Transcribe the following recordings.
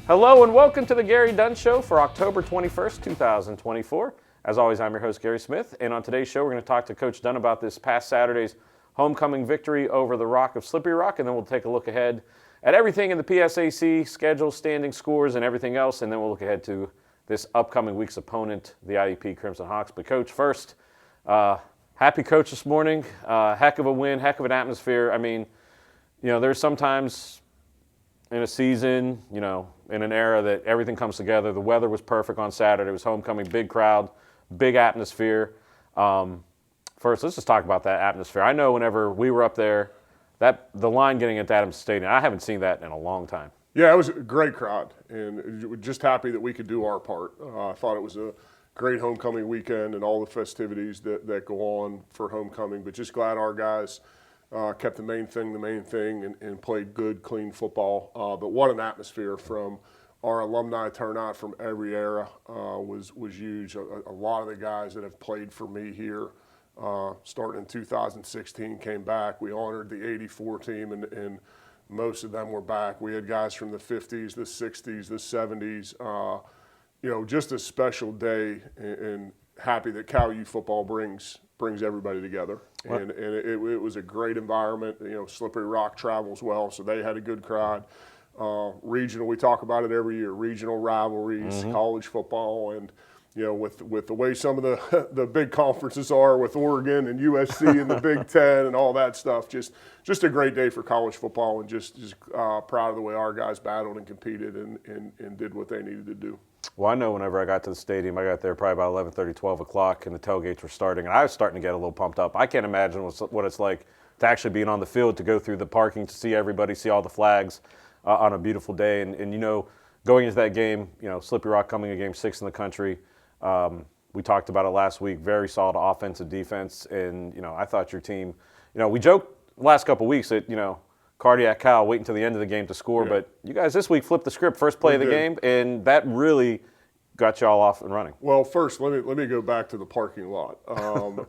Hello and welcome to the Gary Dunn Show for October 21st, 2024. As always, I'm your host, Gary Smith, and on today's show, we're going to talk to Coach Dunn about this past Saturday's homecoming victory over the Rock of Slippery Rock, and then we'll take a look ahead at everything in the PSAC, schedule, standing scores, and everything else, and then we'll look ahead to this upcoming week's opponent, the IUP Crimson Hawks. But Coach, first, happy Coach this morning. Heck of a win, heck of an atmosphere. I mean, there's sometimes in a season, in an era that everything comes together. The weather was perfect on Saturday. It was homecoming, big crowd, big atmosphere. First, let's just talk about that atmosphere. I know whenever we were up there, the line getting into Adams Stadium, I haven't seen that in a long time. Yeah, it was a great crowd, and we're just happy that we could do our part. I thought it was a great homecoming weekend and all the festivities that go on for homecoming, but just glad our guys kept the main thing and played good, clean football. But what an atmosphere from our alumni turnout from every era was huge. A lot of the guys that have played for me here starting in 2016 came back. We honored the 84 team, and most of them were back. We had guys from the 50s, the 60s, the 70s. Just a special day, and happy that Cal U football brings everybody together. And it was a great environment. Slippery Rock travels well, so they had a good crowd. Regional, we talk about it every year, regional rivalries, college football, and with the way some of the big conferences are with Oregon and USC and the Big Ten and all that stuff, just a great day for college football, and just proud of the way our guys battled and competed and did what they needed to do. Well, I know whenever I got to the stadium, I got there probably about 11:30, 12 o'clock, and the tailgates were starting, and I was starting to get a little pumped up. I can't imagine what it's like to actually being on the field, to go through the parking, to see everybody, see all the flags on a beautiful day. And going into that game, Slippery Rock coming in game 6 in the country, we talked about it last week, very solid offensive defense, and, I thought your team, we joked the last couple of weeks that, Cardiac Cal wait until the end of the game to score, but you guys this week flipped the script, first play of the game, and that really got y'all off and running. Well, first, let me go back to the parking lot.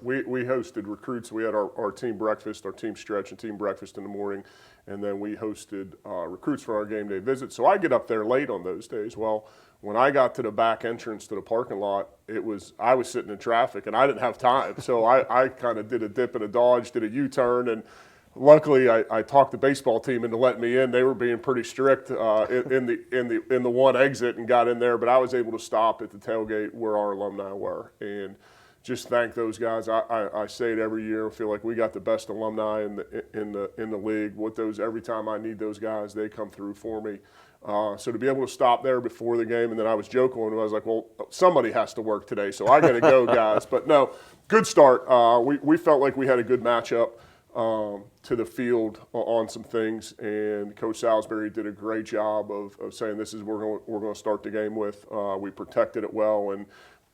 We hosted recruits. We had our team breakfast, our team stretch and team breakfast in the morning, and then we hosted recruits for our game day visit. So I get up there late on those days. Well, when I got to the back entrance to the parking lot, I was sitting in traffic, and I didn't have time. So I kind of did a dip and a dodge, did a U-turn, and luckily, I talked the baseball team into letting me in. They were being pretty strict in the one exit and got in there, but I was able to stop at the tailgate where our alumni were, and just thank those guys. I say it every year. I feel like we got the best alumni in the league. Every time I need those guys, they come through for me. So to be able to stop there before the game, and then I was joking when I was like, well, somebody has to work today, so I got to go, guys. But no, good start. We felt like we had a good matchup to the field on some things, and Coach Salisbury did a great job of saying this is what we're going to start the game with. We protected it well,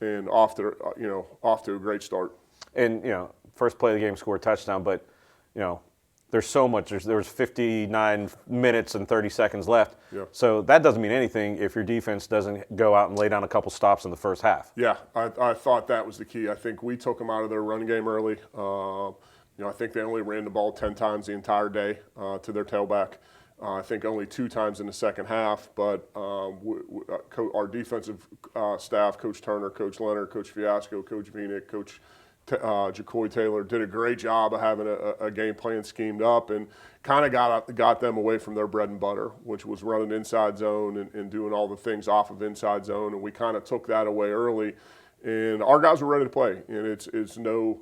and off to a great start. And first play of the game, scored a touchdown, but there's so much. There was 59 minutes and 30 seconds left. Yeah. So that doesn't mean anything if your defense doesn't go out and lay down a couple stops in the first half. Yeah, I thought that was the key. I think we took them out of their run game early. I think they only ran the ball 10 times the entire day to their tailback. I think only 2 times in the second half. But our defensive staff, Coach Turner, Coach Leonard, Coach Fiasco, Coach Venick, Coach Jacoy Taylor, did a great job of having a game plan schemed up, and kind of got them away from their bread and butter, which was running inside zone and doing all the things off of inside zone. And we kind of took that away early, and our guys were ready to play. And it's no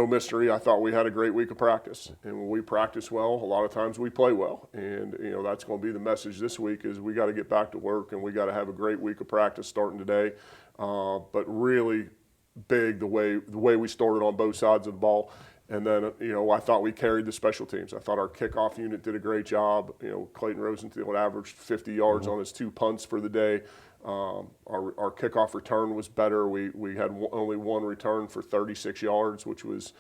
mystery. I thought we had a great week of practice, and when we practice well, a lot of times we play well. And that's going to be the message this week: is we got to get back to work, and we got to have a great week of practice starting today. But really big the way we started on both sides of the ball. And then I thought we carried the special teams. I thought our kickoff unit did a great job. Clayton Rosenthal averaged 50 yards on his 2 punts for the day. Our kickoff return was better. We had only 1 return for 36 yards, which was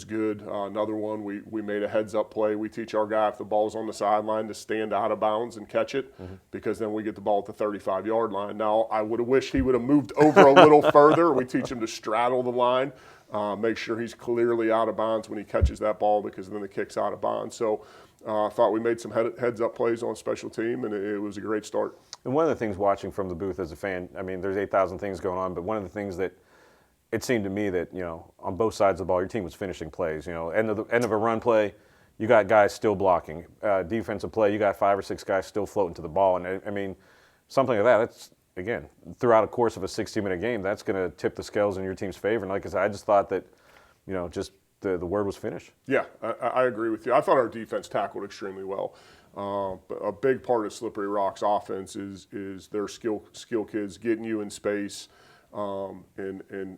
good. Another one, we made a heads-up play. We teach our guy, if the ball's on the sideline, to stand out of bounds and catch it, because then we get the ball at the 35-yard line. Now, I would have wished he would have moved over a little further. We teach him to straddle the line, make sure he's clearly out of bounds when he catches that ball, because then the kick's out of bounds. So I thought we made some heads-up plays on special team, and it was a great start. And one of the things watching from the booth as a fan, I mean, there's 8,000 things going on, but one of the things that it seemed to me that, on both sides of the ball, your team was finishing plays. End of a run play, you got guys still blocking. Defensive play, you got 5 or 6 guys still floating to the ball. And I mean, something like that, that's, again, throughout a course of a 60-minute game, that's going to tip the scales in your team's favor. And like I said, I just thought that, just the word was finish. Yeah, I agree with you. I thought our defense tackled extremely well. But a big part of Slippery Rock's offense is their skill kids getting you in space, and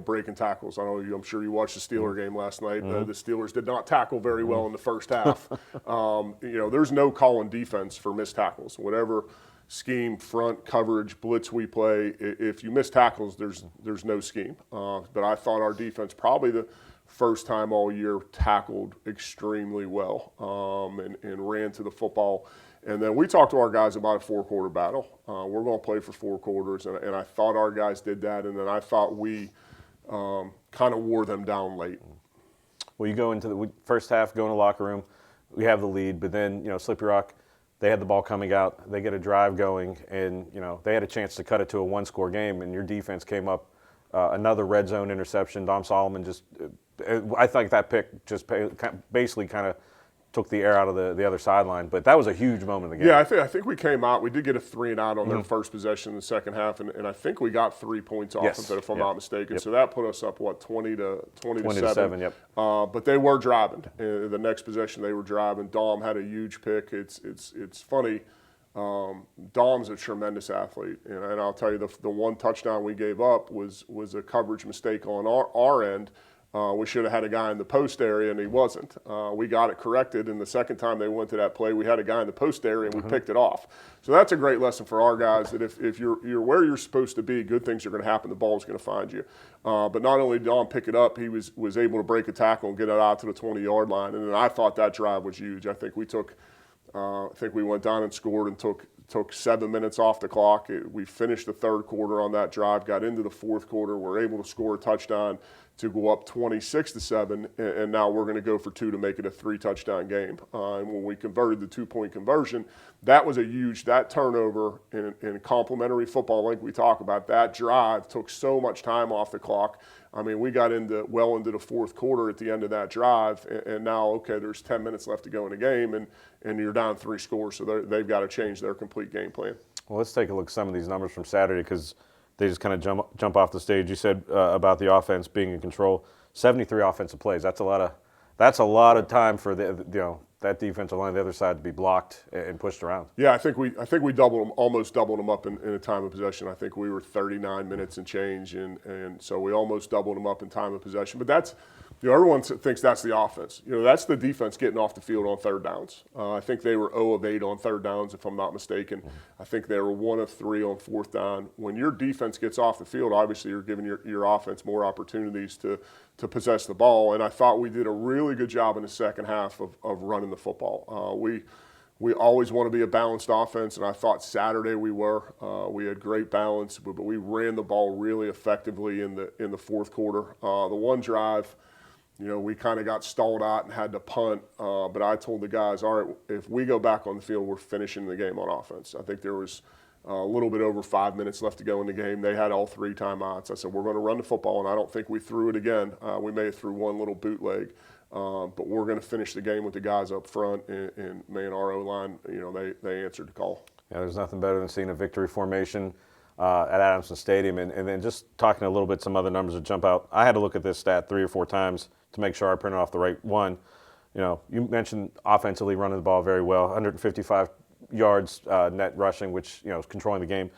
breaking tackles. I'm sure you watched the Steeler game last night. Mm-hmm. The Steelers did not tackle very well in the first half. There's no call in defense for missed tackles. Whatever scheme, front, coverage, blitz we play, if you miss tackles, there's no scheme. But I thought our defense probably the first time all year tackled extremely well, and ran to the football. And then we talked to our guys about a 4-quarter battle. We're going to play for 4 quarters, and I thought our guys did that, and then I thought we kind of wore them down late. Well, you go into the first half, go in the locker room, we have the lead, but then, Slippery Rock, they had the ball coming out, they get a drive going, and, they had a chance to cut it to a 1-score game, and your defense came up, another red zone interception. Dom Solomon I think that pick just basically kind of took the air out of the other sideline. But that was a huge moment in the game. Yeah, I think we came out. We did get a 3-and-out on their first possession in the second half, and I think we got 3 points off of it, if I'm not mistaken. Yep. So that put us up, 20 to 7. Yep. But they were driving. The next possession, they were driving. Dom had a huge pick. It's funny. Dom's a tremendous athlete, and I'll tell you, the one touchdown we gave up was a coverage mistake on our end. We should have had a guy in the post area, and he wasn't. We got it corrected, and the second time they went to that play, we had a guy in the post area, and we picked it off. So that's a great lesson for our guys, that if you're where you're supposed to be, good things are going to happen. The ball's going to find you. But not only did Dom pick it up, he was able to break a tackle and get it out to the 20-yard line. And then I thought that drive was huge. I think we went down and scored and took 7 minutes off the clock. We finished the third quarter on that drive, got into the fourth quarter, were able to score a touchdown to go up 26-7, and now we're going to go for 2 to make it a 3-touchdown game. And when we converted the 2-point conversion, that was that turnover in complementary football, like we talk about, that drive took so much time off the clock. I mean, we got into the fourth quarter at the end of that drive, and now, okay, there's 10 minutes left to go in the game, and you're down 3 scores, so they've got to change their complete game plan. Well, let's take a look at some of these numbers from Saturday, because they just kind of jump off the stage. You said about the offense being in control. 73 offensive plays. That's a lot of time for that defensive line, the other side, to be blocked and pushed around. Yeah, I think we almost doubled them up in a time of possession. I think we were 39 minutes and change, and so we almost doubled them up in time of possession. But that's, everyone thinks that's the offense. That's the defense getting off the field on third downs. I think they were 0 of 8 on third downs, if I'm not mistaken. I think they were 1 of 3 on fourth down. When your defense gets off the field, obviously you're giving your offense more opportunities to possess the ball. And I thought we did a really good job in the second half of running the football. We always want to be a balanced offense, and I thought Saturday we were. We had great balance, but we ran the ball really effectively in the fourth quarter. The one drive, we kind of got stalled out and had to punt, but I told the guys, all right, if we go back on the field, we're finishing the game on offense. I think there was a little bit over 5 minutes left to go in the game. They had all 3 timeouts. I said, we're going to run the football, and I don't think we threw it again. We may have threw one little bootleg, but we're going to finish the game with the guys up front, and man, our O-line, they answered the call. Yeah, there's nothing better than seeing a victory formation at Adamson Stadium, and then just talking a little bit, some other numbers that jump out. I had to look at this stat 3 or 4 times to make sure I printed off the right one. You mentioned offensively running the ball very well, 155 yards net rushing, which is controlling the game.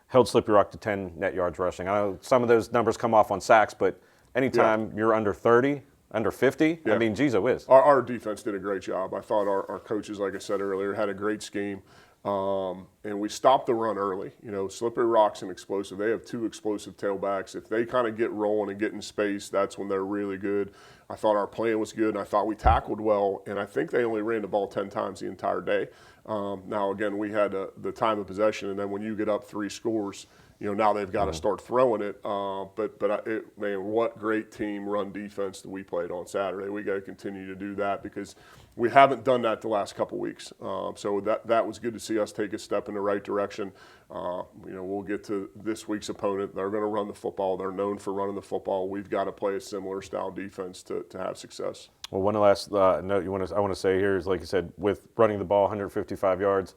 Held Slippery Rock to 10 net yards rushing. I know some of those numbers come off on sacks, but anytime you're under 30, under 50, I mean, geez, whiz. Our defense did a great job. I thought our coaches, like I said earlier, had a great scheme. And we stopped the run early. Slippery Rock's an explosive. They have 2 explosive tailbacks. If they kind of get rolling and get in space, that's when they're really good. I thought our plan was good, and I thought we tackled well, and I think they only ran the ball 10 times the entire day. Now, again, we had the time of possession, and then when you get up 3 scores, now they've got to start throwing it. Man, what great team run defense that we played on Saturday. We got to continue to do that because we haven't done that the last couple weeks. So that was good to see us take a step in the right direction. We'll get to this week's opponent. They're going to run the football. They're known for running the football. We've got to play a similar style defense to have success. Well, one last note I want to say here is, like you said, with running the ball 155 yards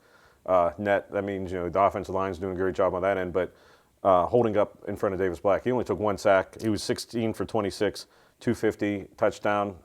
net, that means the offensive line is doing a great job on that end. But holding up in front of Davis Black, he only took one sack. He was 16 for 26, 250 touchdown.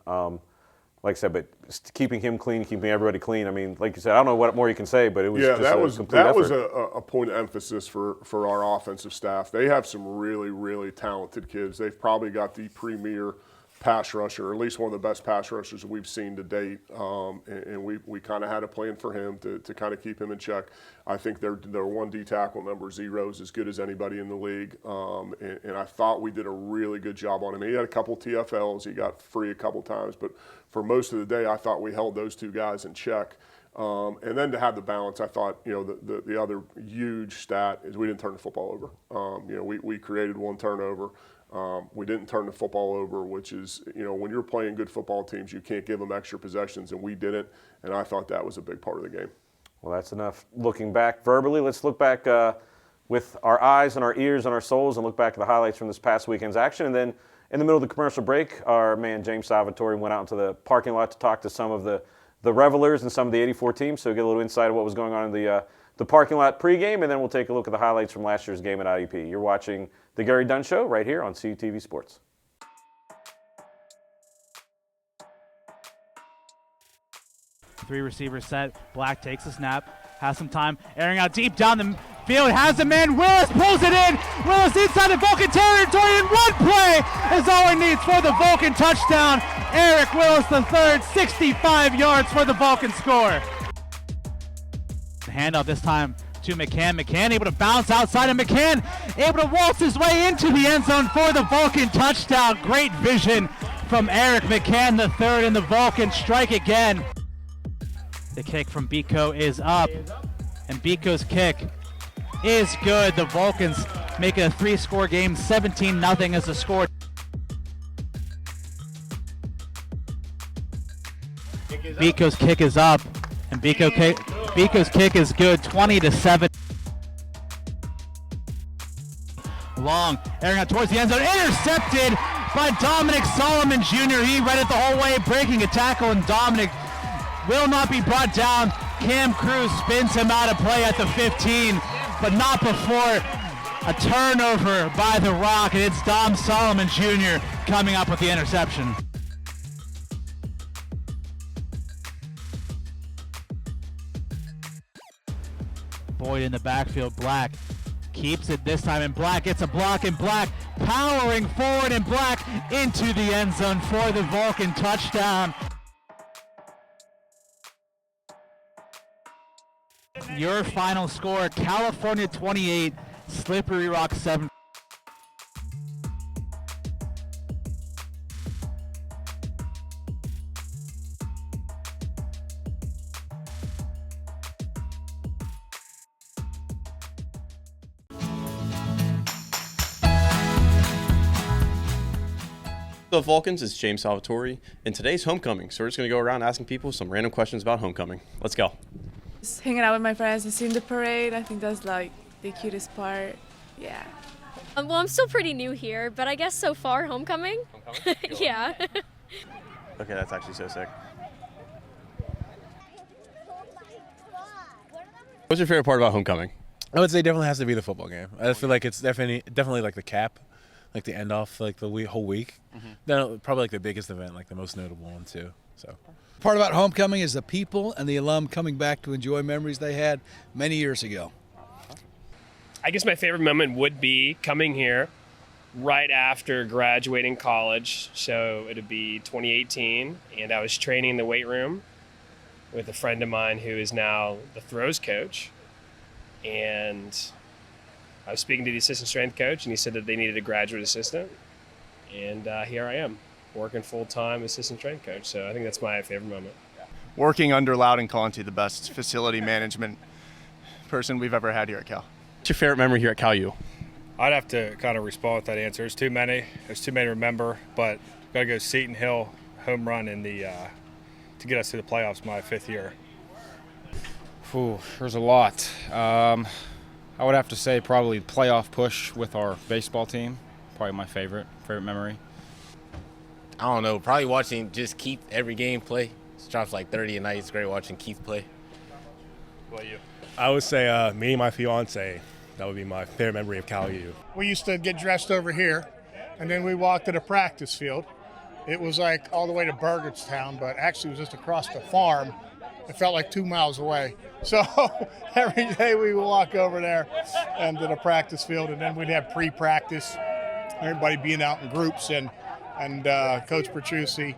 Like I said, but keeping him clean, keeping everybody clean. I mean, like you said, I don't know what more you can say, but it was just a complete effort. That was a point of emphasis for our offensive staff. They have some really, really talented kids. They've probably got the premier pass rusher, or at least one of the best pass rushers we've seen to date. And we kind of had a plan for him to kind of keep him in check. I think their 1D tackle number 0 is as good as anybody in the league. And I thought we did a really good job on him. He had a couple TFLs. He got free a couple times. But for most of the day, I thought we held those two guys in check. And then to have the balance, I thought, the other huge stat is we didn't turn the football over. We created one turnover. We didn't turn the football over, which is, when you're playing good football teams, you can't give them extra possessions, and we didn't. And I thought that was a big part of the game. Well, that's enough looking back verbally. Let's look back with our eyes and our ears and our souls and look back at the highlights from this past weekend's action. And then in the middle of the commercial break, our man James Salvatore went out into the parking lot to talk to some of the revelers and some of the 84 teams, so get a little insight of what was going on in the parking lot pregame, and then we'll take a look at the highlights from last year's game at IUP. You're watching The Gary Dunn Show right here on CTV Sports. Three receivers set. Black takes a snap, has some time, airing out deep down the field, has a man. Willis pulls it in. Willis inside the Vulcan territory, and one play is all he needs for the Vulcan touchdown. Eric Willis III, 65 yards for the Vulcan score. Handoff this time to McCann. McCann able to bounce outside of McCann, able to waltz his way into the end zone for the Vulcan touchdown. Great vision from Eric McCann III, and the Vulcan strike again. The kick from Biko is up, and Biko's kick is good. The Vulcans make it a 3-score game, 17-0 as the score. Biko's kick is up, and Biko's kick is good, 20-7. Long, airing out towards the end zone, intercepted by Dominic Solomon Jr. He read it the whole way, breaking a tackle, and Dominic will not be brought down. Cam Cruz spins him out of play at the 15, but not before a turnover by the Rock, and it's Dom Solomon Jr. coming up with the interception. Boyd in the backfield. Black keeps it this time, and Black gets a block, and Black powering forward, and Black into the end zone for the Vulcan touchdown. Your final score, California 28, Slippery Rock 7. The Vulcans is James Salvatore, and today's homecoming, so we're just going to go around asking people some random questions about homecoming. Let's go. Just hanging out with my friends and seeing the parade. I think that's like the cutest part. Yeah. Well, I'm still pretty new here, but I guess so far homecoming. Yeah. Okay, that's actually so sick. What's your favorite part about homecoming? I would say definitely has to be the football game. I feel like it's definitely like the cap, like the end off like the whole week. Then probably like the biggest event, like the most notable one too. So. Part about homecoming is the people and the alum coming back to enjoy memories they had many years ago. I guess my favorite moment would be coming here right after graduating college. So it would be 2018, and I was training in the weight room with a friend of mine who is now the throws coach. And I was speaking to the assistant strength coach, and he said that they needed a graduate assistant. And here I am, working full-time assistant strength coach. So I think that's my favorite moment. Working under Loud and Conti, the best facility management person we've ever had here at Cal. What's your favorite memory here at Cal U? I'd have to kind of respond with that answer. There's too many. There's too many to remember, but got to go Seton Hill home run in the to get us to the playoffs my 5th year. Ooh, there's a lot. I would have to say probably playoff push with our baseball team. Probably my favorite memory. I don't know. Probably watching just Keith every game play. It drops like 30 a night. It's great watching Keith play. What about you? I would say me and my fiance. That would be my favorite memory of Cal U. We used to get dressed over here, and then we walked to the practice field. It was like all the way to Burgettstown, but actually it was just across the farm. It felt like 2 miles away. So every day we would walk over there and to the practice field, and then we'd have pre-practice, everybody being out in groups, and Coach Petrucci,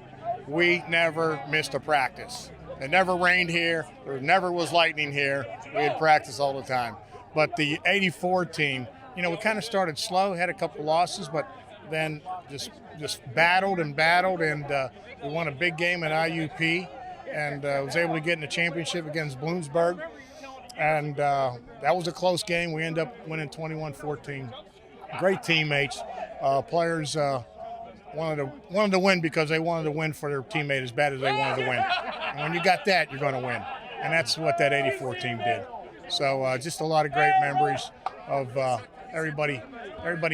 we never missed a practice. It never rained here. There never was lightning here. We had practice all the time. But the 84 team, we kind of started slow, had a couple losses, but then just battled, and we won a big game at IUP, and was able to get in the championship against Bloomsburg. And that was a close game. We ended up winning 21-14. Great teammates. Players wanted to win because they wanted to win for their teammate as bad as they wanted to win. And when you got that, you're going to win. And that's what that 84 team did. So just a lot of great memories of everybody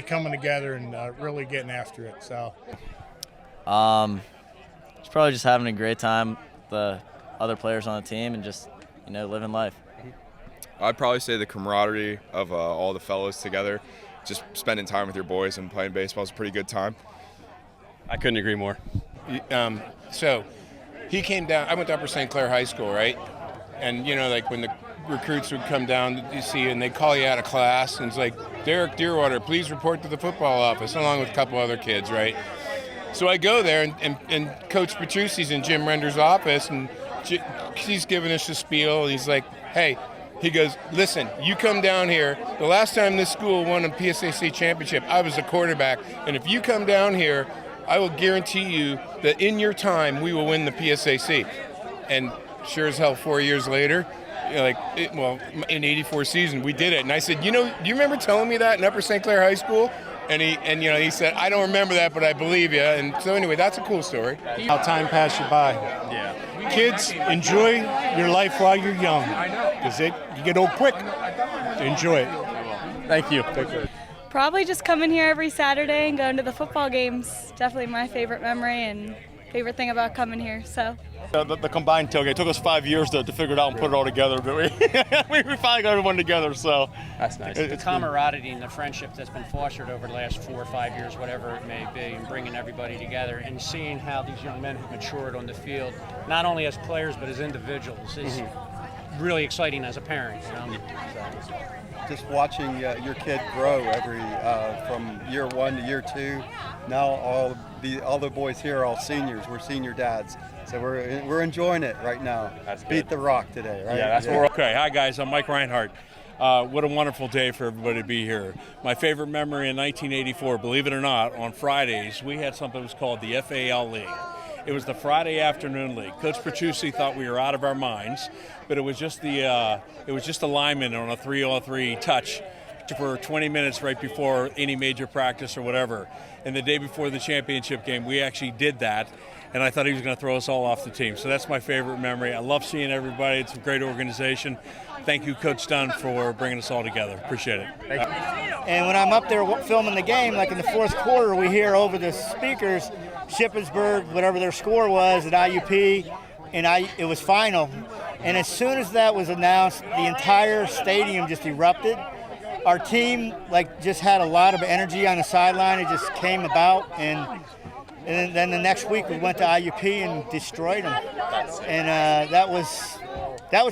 coming together and really getting after it. So, it's probably just having a great time with the other players on the team and just living life. I'd probably say the camaraderie of all the fellows together, just spending time with your boys and playing baseball is a pretty good time. I couldn't agree more. So he came down. I went to Upper St. Clair High School, right? And like when the recruits would come down to see you and they'd call you out of class, and it's like, Derek Deerwater, please report to the football office, along with a couple other kids, right? So I go there, and Coach Petrucci's in Jim Render's office, and he's giving us a spiel, and he's like, hey, he goes, listen, you come down here. The last time this school won a PSAC championship, I was the quarterback, and if you come down here, I will guarantee you that in your time, we will win the PSAC. And sure as hell, 4 years later, in '84 season, we did it. And I said, do you remember telling me that in Upper St. Clair High School? And he said, I don't remember that, but I believe you. And so anyway, that's a cool story. How time passed you by. Yeah. Kids, enjoy your life while you're young, because you get old quick. Enjoy it. Thank you. Probably just coming here every Saturday and going to the football games. Definitely my favorite memory and favorite thing about coming here. So. The combined tailgate took us 5 years to figure it out and put it all together, but we finally got everyone together, so. That's nice. The camaraderie and the friendship that's been fostered over the last 4 or 5 years, whatever it may be, and bringing everybody together and seeing how these young men have matured on the field, not only as players but as individuals, is really exciting as a parent. So. Just watching your kid grow from year 1 to year 2. Now all the boys here are all seniors. We're senior dads. So we're enjoying it right now. That's good. Beat the rock today, right? Yeah, that's what we're okay. Hi guys, I'm Mike Reinhardt. What a wonderful day for everybody to be here. My favorite memory in 1984, believe it or not, on Fridays we had something that was called the FAL League. It was the Friday afternoon league. Coach Petrucci thought we were out of our minds, but it was just the lineman on a 3-on-3 touch for 20 minutes right before any major practice or whatever. And the day before the championship game, we actually did that, and I thought he was going to throw us all off the team. So that's my favorite memory. I love seeing everybody. It's a great organization. Thank you, Coach Dunn, for bringing us all together. Appreciate it. Thank you. And when I'm up there filming the game, like in the fourth quarter, we hear over the speakers Shippensburg, whatever their score was at IUP, and it was final. And as soon as that was announced, the entire stadium just erupted. Our team just had a lot of energy on the sideline. It just came about, and then the next week we went to IUP and destroyed them. And that was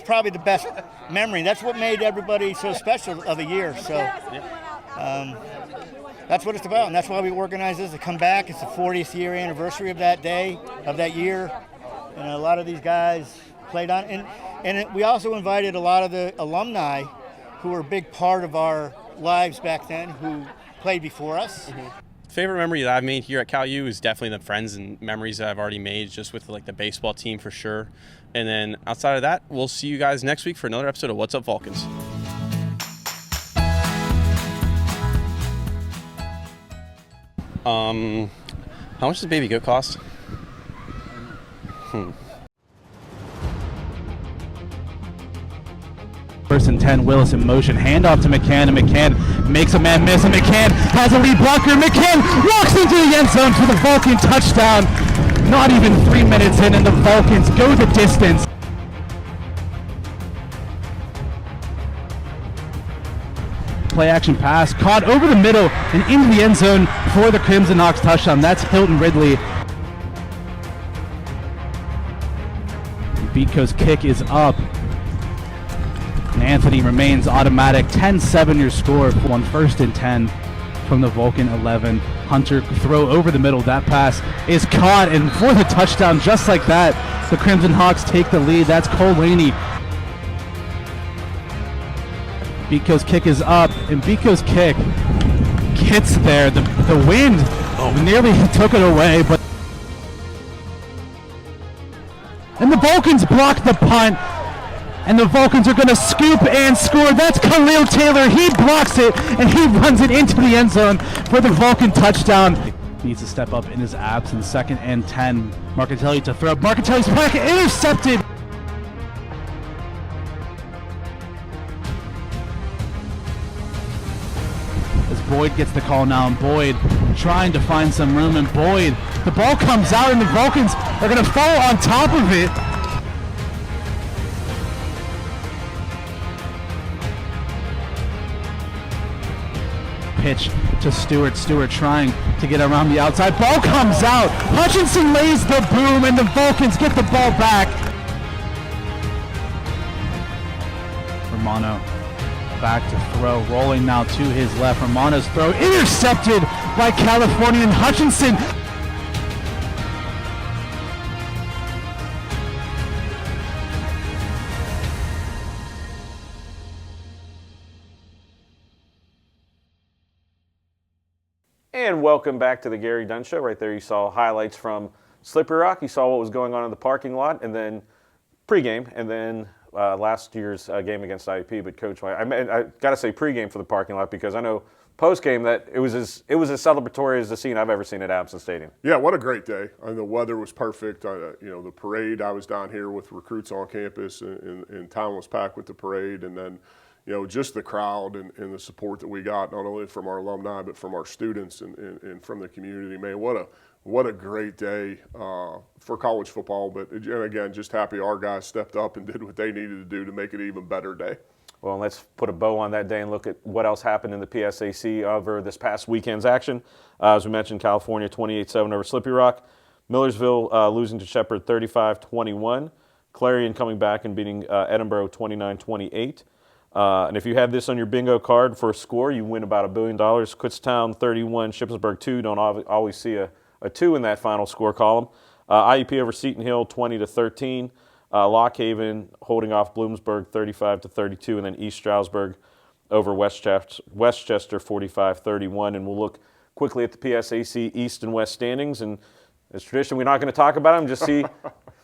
probably the best memory. That's what made everybody so special of a year. So that's what it's about, and that's why we organize this to come back. It's the 40th year anniversary of that day, of that year, and a lot of these guys played on. And we also invited a lot of the alumni who were a big part of our lives back then, who played before us. Favorite memory that I've made here at Cal U is definitely the friends and memories that I've already made just with the baseball team for sure. And then outside of that, we'll see you guys next week for another episode of What's Up Vulcans. How much does baby goat cost? First and 10, Willis in motion, handoff to McCann, and McCann makes a man miss, and McCann has a lead blocker. McCann walks into the end zone for the Vulcan touchdown. Not even 3 minutes in, and the Vulcans go the distance. Play action pass, caught over the middle and into the end zone for the Crimson Hawks touchdown. That's Hilton Ridley. Beatco's kick is up. And Anthony remains automatic. 10-7 your score on 1st and 10 from the Vulcan 11. Hunter throw over the middle. That pass is caught, and for the touchdown, just like that, the Crimson Hawks take the lead. That's Cole Laney. Beatco's kick is up, and Beatco's kick hits there. The wind nearly took it away, but and the Vulcans block the punt. And the Vulcans are going to scoop and score. That's Khalil Taylor. He blocks it, and he runs it into the end zone for the Vulcan touchdown. Needs to step up in his absence. 2nd and 10. Marcatelli to throw. Marcatelli's packet intercepted. As Boyd gets the call now, and Boyd trying to find some room, and Boyd, the ball comes out, and the Vulcans are going to fall on top of it. Pitch to Stewart. Stewart trying to get around the outside. Ball comes out. Hutchinson lays the boom, and the Vulcans get the ball back. Romano back to throw. Rolling now to his left. Romano's throw intercepted by Californian Hutchinson. And welcome back to the Gary Dunn Show. Right there you saw highlights from Slippery Rock. You saw what was going on in the parking lot, and then pregame, and then last year's game against IUP. But Coach, I got to say pregame for the parking lot, because I know postgame that it was as celebratory as the scene I've ever seen at Absent Stadium. Yeah, what a great day. The weather was perfect. The parade, I was down here with recruits on campus, and town was packed with the parade, and then just the crowd and the support that we got, not only from our alumni, but from our students and from the community. Man, what a great day for college football. But again, just happy our guys stepped up and did what they needed to do to make it an even better day. Well, let's put a bow on that day and look at what else happened in the PSAC over this past weekend's action. As we mentioned, California 28-7 over Slippery Rock. Millersville losing to Shepherd 35-21. Clarion coming back and beating Edinburgh 29-28. And if you have this on your bingo card for a score, you win about $1 billion. Kutztown 31, Shippensburg 2. Don't always see a 2 in that final score column. IUP over Seton Hill 20-13. Lock Haven holding off Bloomsburg 35-32, and then East Stroudsburg over Westchester 45-31. And we'll look quickly at the PSAC East and West standings. And as tradition, we're not going to talk about them. Just see,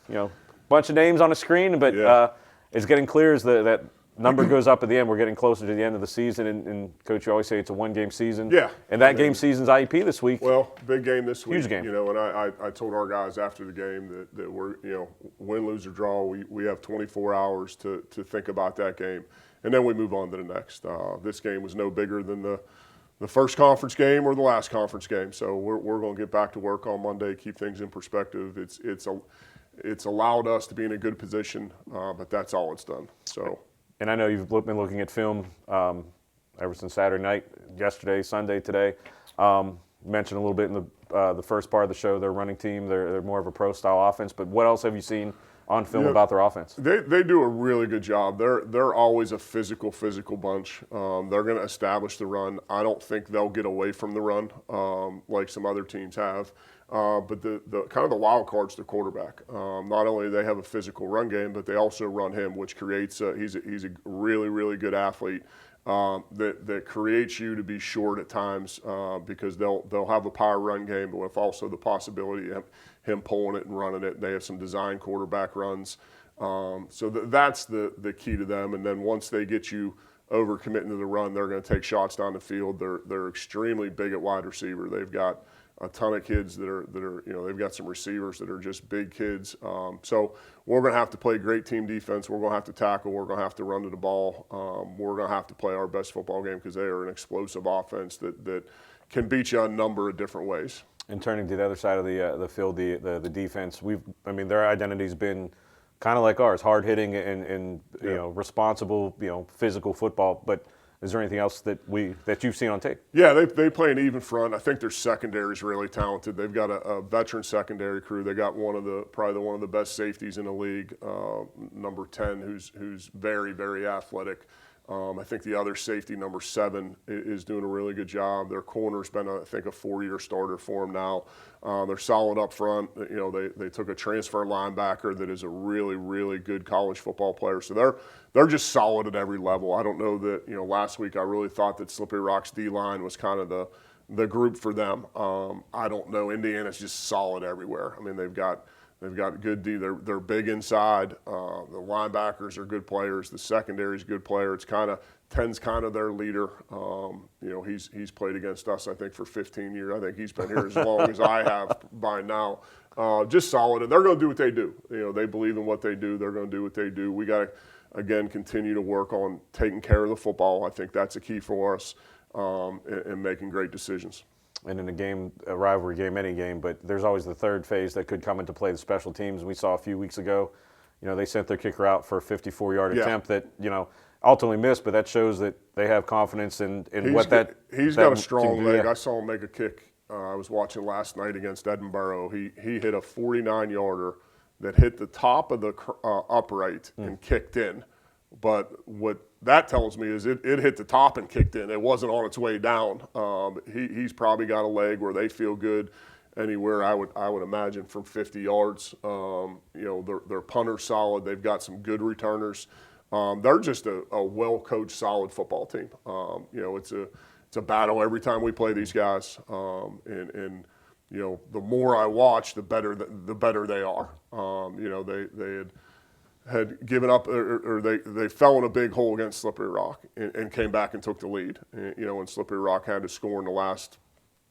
a bunch of names on the screen, but it's getting clear as that number goes up at the end. We're getting closer to the end of the season, and Coach, you always say it's a one-game season. Yeah. And that game season's IUP this week. Well, big game this week. Huge game. And I told our guys after the game that we're, win, lose, or draw, we have 24 hours to think about that game, and then we move on to the next. This game was no bigger than the first conference game or the last conference game, so we're going to get back to work on Monday, keep things in perspective. It's allowed us to be in a good position, but that's all it's done. So. And I know you've been looking at film ever since Saturday night, yesterday, Sunday, today. Mentioned a little bit in the first part of the show, their running team, they're more of a pro-style offense. But what else have you seen on film about their offense? They do a really good job. They're always a physical bunch. They're going to establish the run. I don't think they'll get away from the run like some other teams have. But the kind of the wild card's the quarterback. Not only do they have a physical run game, but they also run him, which creates he's a really, really good athlete that creates you to be short at times because they'll have a power run game, but with also the possibility of him pulling it and running it. They have some design quarterback runs. So that's the key to them. And then once they get you over committing to the run, they're going to take shots down the field. They're extremely big at wide receiver. They've got a ton of kids that are they've got some receivers that are just big kids. So we're going to have to play great team defense. We're going to have to tackle. We're going to have to run to the ball. We're going to have to play our best football game because they are an explosive offense that can beat you a number of different ways. And turning to the other side of the field, the defense, their identity's been kind of like ours, hard hitting and responsible, physical football. But is there anything else that you've seen on tape? Yeah, they play an even front. I think their secondary is really talented. They've got a veteran secondary crew. They got probably one of the best safeties in the league, number 10, who's very, very athletic. I think the other safety, number 7, is doing a really good job. Their corner's been, I think, a 4-year starter for them now. They're solid up front. They took a transfer linebacker that is a really, really good college football player. So they're just solid at every level. I don't know that, last week I really thought that Slippery Rock's D-line was kind of the group for them. I don't know. Indiana's just solid everywhere. I mean, they've got good D. They're big inside. The linebackers are good players. The secondary's a good player. It's Ten's kind of their leader. He's played against us, I think, for 15 years. I think he's been here as long as I have by now. Just solid, and they're going to do what they do. They believe in what they do. They're going to do what they do. We got to, again, continue to work on taking care of the football. I think that's a key for us, and making great decisions. And in a game, a rivalry game, any game, but there's always the third phase that could come into play, the special teams. We saw a few weeks ago, they sent their kicker out for a 54-yard attempt that, ultimately missed, but that shows that they have confidence in what that He's got a strong leg. I saw him make a kick. I was watching last night against Edinboro. He hit a 49-yarder that hit the top of the upright and kicked in. But what that tells me is it hit the top and kicked in. It wasn't on its way down. He's probably got a leg where they feel good anywhere, I would imagine, from 50 yards. Their punter's solid. They've got some good returners. They're just a well-coached, solid football team. It's a battle every time we play these guys. And the more I watch, the better they are. They had given up, or they fell in a big hole against Slippery Rock and came back and took the lead. And Slippery Rock had to score in the last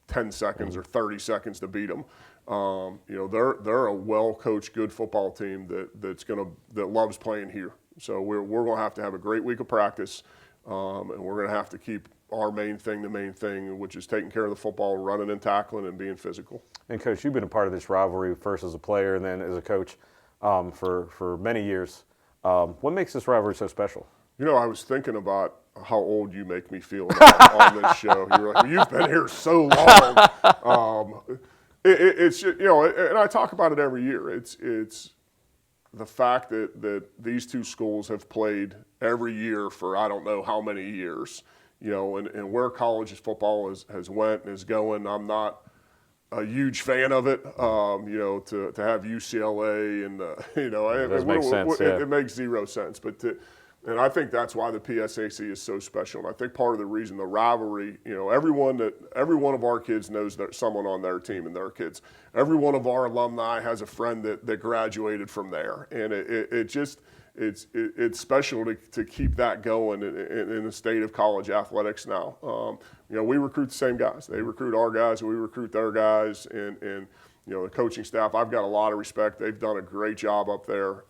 10 seconds or 30 seconds to beat them. They're a well-coached, good football team that loves playing here. So we're going to have a great week of practice, and we're going to have to keep our main thing, which is taking care of the football, running and tackling, and being physical. And Coach, you've been a part of this rivalry first as a player and then as a coach. For many years. What makes this rivalry so special? I was thinking about how old you make me feel on this show. You're like, you've been here so long. It's and I talk about it every year. It's the fact that these two schools have played every year for I don't know how many years. And where college football has went and is going, I'm not a huge fan of it, to have UCLA and it makes zero sense. And I think that's why the PSAC is so special. And I think part of the reason the rivalry, every one of our kids knows that someone on their team and their kids. Every one of our alumni has a friend that graduated from there, and it's special to keep that going in the state of college athletics now. We recruit the same guys. They recruit our guys, and we recruit their guys, and the coaching staff. I've got a lot of respect. They've done a great job up there.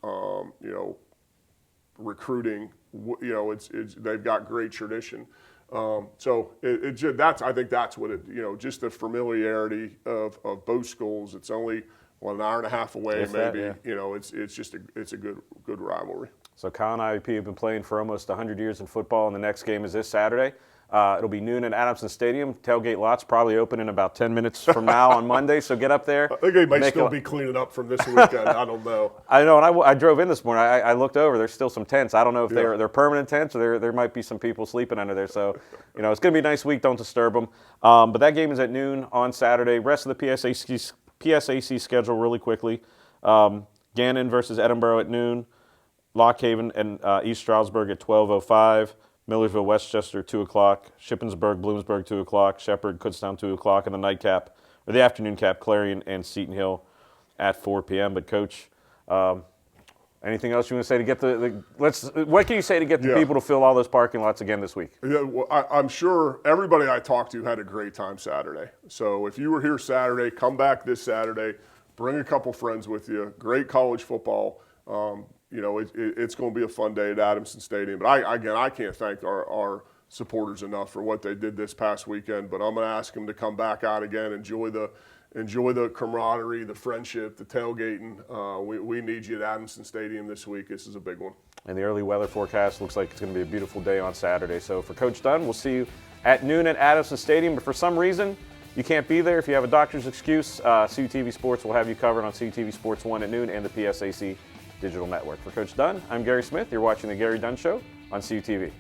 Recruiting. They've got great tradition. I think that's what it. Just the familiarity of both schools. It's only an hour and a half away, maybe. It's a good rivalry. So Kyle and IUP have been playing for almost 100 years in football, and the next game is this Saturday. It'll be noon at Adamson Stadium. Tailgate lots probably open in about 10 minutes from now on Monday, so get up there. I think they might still be cleaning up from this weekend. I don't know. I know, and I drove in this morning. I looked over. There's still some tents. I don't know if they're permanent tents or there might be some people sleeping under there. So, it's going to be a nice week. Don't disturb them. But that game is at noon on Saturday. Rest of the PSAC schedule really quickly. Gannon versus Edinboro at noon. Lockhaven and East Stroudsburg at 12:05. Millersville, Westchester, 2 o'clock. Shippensburg, Bloomsburg, 2 o'clock. Shepherd, Kutztown, 2 o'clock. And the nightcap, or the afternoon cap, Clarion and Seton Hill at 4 p.m. But, Coach, Anything else you want to say to get what can you say to get the people to fill all those parking lots again this week? Yeah, well, I'm sure everybody I talked to had a great time Saturday. So if you were here Saturday, come back this Saturday, bring a couple friends with you. Great college football. It's going to be a fun day at Adamson Stadium. But I can't thank our supporters enough for what they did this past weekend. But I'm going to ask them to come back out again, enjoy the camaraderie, the friendship, the tailgating. We need you at Adamson Stadium this week. This is a big one. And the early weather forecast looks like it's going to be a beautiful day on Saturday. So for Coach Dunn, we'll see you at noon at Adamson Stadium. But for some reason, you can't be there. If you have a doctor's excuse, CUTV Sports will have you covered on CUTV Sports 1 at noon and the PSAC Digital Network. For Coach Dunn, I'm Gary Smith. You're watching The Gary Dunn Show on CUTV.